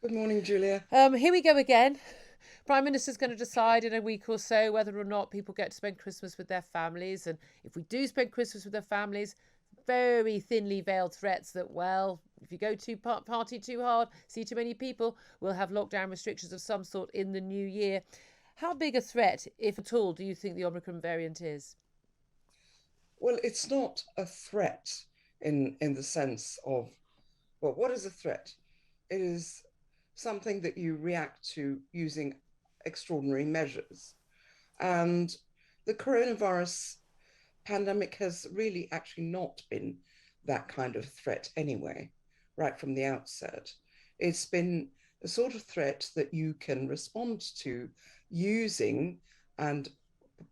Good morning, Julia. Here we go again. Prime Minister's going to decide in a week or so whether or not people get to spend Christmas with their families. And if we do spend Christmas with their families, very thinly veiled threats that, well, if you go too party too hard, see too many people, we'll have lockdown restrictions of some sort in the new year. How big a threat, if at all, do you think the Omicron variant is? Well, it's not a threat in the sense of, well, what is a threat? It is something that you react to using extraordinary measures. And the coronavirus pandemic has really actually not been that kind of threat anyway, right from the outset. It's been a sort of threat that you can respond to using and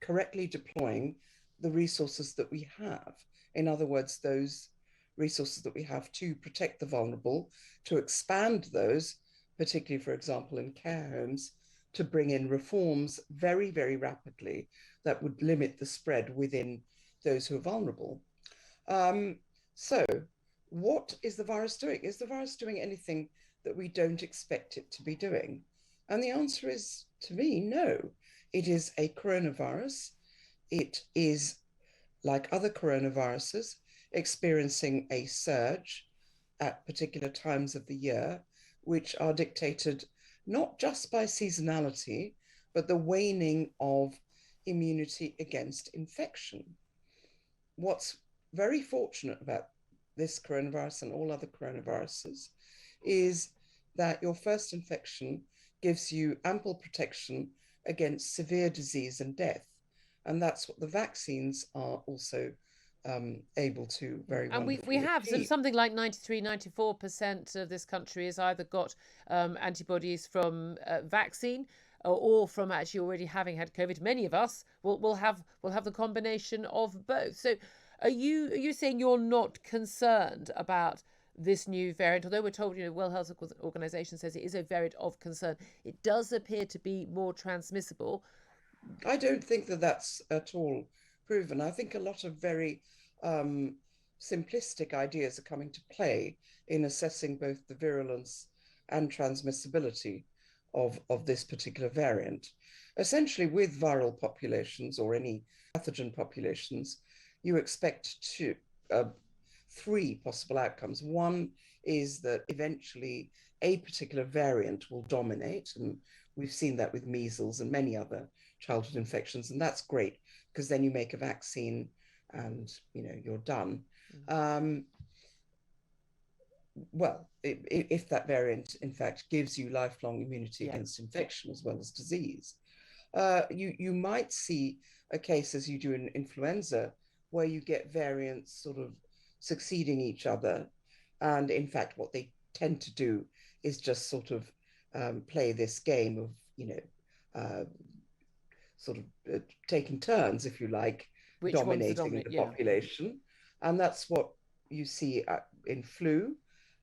correctly deploying the resources that we have. In other words, those resources that we have to protect the vulnerable, to expand those, particularly, for example, in care homes, to bring in reforms very, very rapidly that would limit the spread within those who are vulnerable. Um, so, what is the virus doing? Is the virus doing anything that we don't expect it to be doing? And the answer is, to me, no. It is a coronavirus. It is, like other coronaviruses, experiencing a surge at particular times of the year, which are dictated not just by seasonality, but the waning of immunity against infection. What's very fortunate about this coronavirus and all other coronaviruses is that your first infection gives you ample protection against severe disease and death. And that's what the vaccines are also able to very And we wonderfully have achieve. something like 93, 94% of this country has either got antibodies from vaccine or from actually already having had COVID. Many of us will have the combination of both. So are you saying you're not concerned about this new variant? Although we're told, World Health Organization says it is a variant of concern, it does appear to be more transmissible. I don't think that that's at all proven. I think a lot of very um, simplistic ideas are coming to play in assessing both the virulence and transmissibility of this particular variant. Essentially, with viral populations or any pathogen populations, you expect three possible outcomes. One is that eventually a particular variant will dominate, and we've seen that with measles and many other childhood infections, and that's great because then you make a vaccine and you're done. Um, well, if that variant in fact gives you lifelong immunity Yeah. against infection as well as disease, you might see a case as you do in influenza where you get variants sort of succeeding each other, and in fact, what they tend to do is just sort of play this game of uh, sort of taking turns, if you like, Which one's the dominating dominant? the Yeah. population. And that's what you see in flu.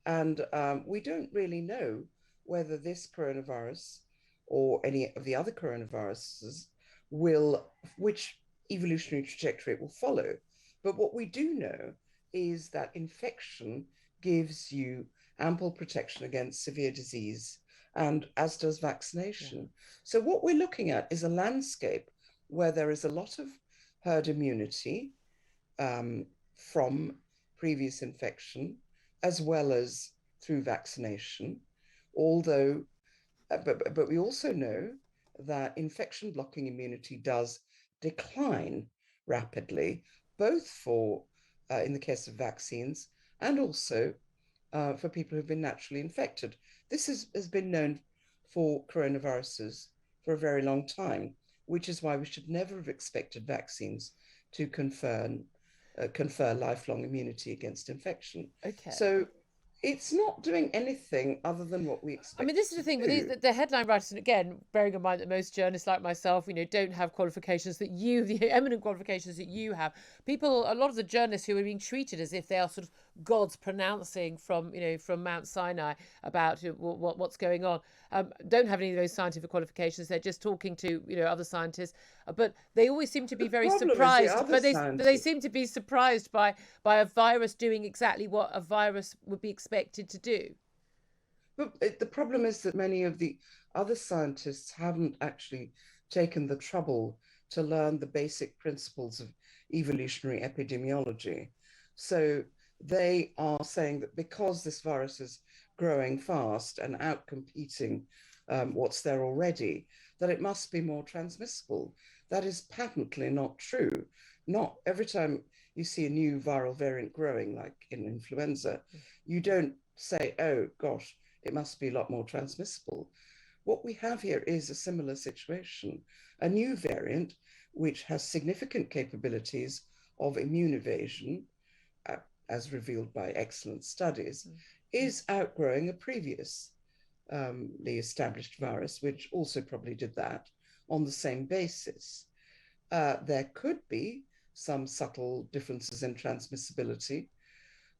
And we don't really know whether this coronavirus or any of the other coronaviruses which evolutionary trajectory it will follow. But what we do know is that infection gives you ample protection against severe disease, and as does Yeah. vaccination. So, what we're looking at is a landscape where there is a lot of herd immunity um, from previous infection, as well as through vaccination. Although, but we also know that infection blocking immunity does decline rapidly, both for in the case of vaccines and also for people who've been naturally infected. Has been known for coronaviruses for a very long time, which is why we should never have expected vaccines to confer lifelong immunity against infection. Okay. So it's not doing anything other than what we I mean, expect this it is to the thing with do. the headline writers, and again, bearing in mind that most journalists like myself, don't have qualifications that the eminent qualifications that you have. A lot of the journalists who are being treated as if they are sort of gods pronouncing from Mount Sinai about what's going on, don't have any of those scientific qualifications. They're just talking to other scientists, but they always seem to be The very problem is the surprised. other But they scientists. seem to be surprised by a virus doing exactly what a virus would be expected to do. But the problem is that many of the other scientists haven't actually taken the trouble to learn the basic principles of evolutionary epidemiology. So they are saying that because this virus is growing fast and outcompeting what's there already, that it must be more transmissible. That is patently not true. Not every time you see a new viral variant growing, like in influenza, you don't say, oh gosh, it must be a lot more transmissible. What we have here is a similar situation, a new variant which has significant capabilities of immune evasion, uh, as revealed by excellent studies, is outgrowing a previously established virus, which also probably did that on the same basis. There could be some subtle differences in transmissibility.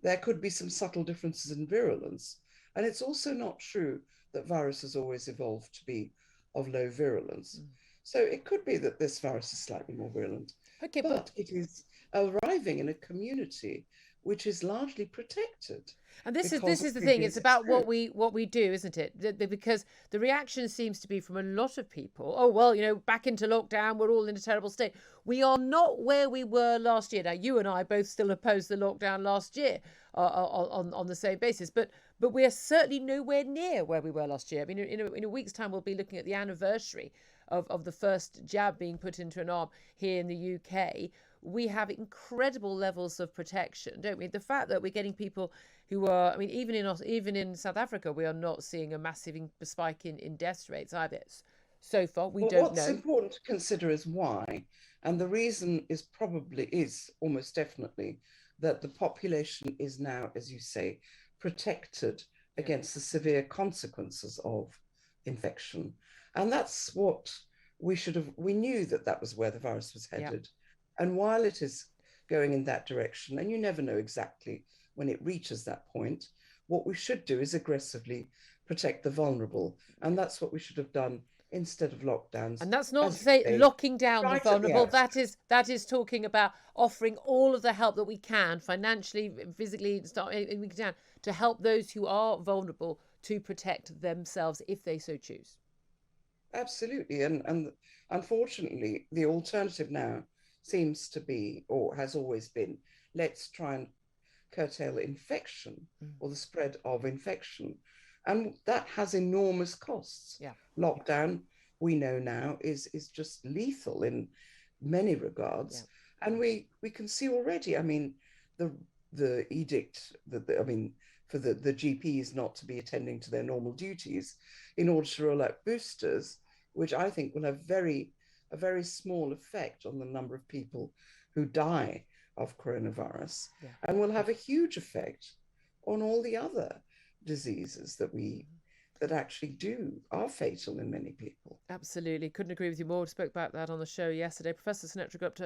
There could be some subtle differences in virulence. And it's also not true that viruses always evolve to be of low virulence. So it could be that this virus is slightly more virulent, Okay, but it is arriving in a community which is largely protected and this is because this of is the thing. It's previous about experience. what we do, isn't it? Because the reaction seems to be from a lot of people. Oh well, back into lockdown. We're all in a terrible state. We are not where we were last year. Now, you and I both still opposed the lockdown last year on the same basis, but we are certainly nowhere near where we were last year. I mean, in a week's time, we'll be looking at the anniversary of the first jab being put into an arm here in the UK. We have incredible levels of protection, don't we? The fact that we're getting people who are, I mean, even in South Africa, we are not seeing a massive spike in death rates either. So far, we Well, don't what's know. important to consider is why. And the reason is almost definitely that the population is now, as you say, protected Yeah, against the severe consequences of infection. And that's what we knew that that was where the virus was yeah. headed. And while it is going in that direction, and you never know exactly when it reaches that point, what we should do is aggressively protect the vulnerable. And that's what we should have done instead of lockdowns, And that's not as you say say, locking down the right at the vulnerable. outset. That is talking about offering all of the help that we can, financially, physically, we can, to help those who are vulnerable to protect themselves if they so choose. Absolutely. And unfortunately, the alternative now seems to be, or has always been, let's try and curtail infection or the spread of infection. And that has enormous costs. Yeah, Lockdown, we know now, is just lethal in many yeah, regards. And we can see already, I mean, the the edict I mean, for the GPs not to be attending to their normal duties in order to roll out boosters, which I think will have a very small effect on the number of people who die of coronavirus, yeah. and will have a huge effect on all the other diseases that actually are fatal in many people. Absolutely. Couldn't agree with you more. We spoke about that on the show yesterday. Professor Sunetra Gupta,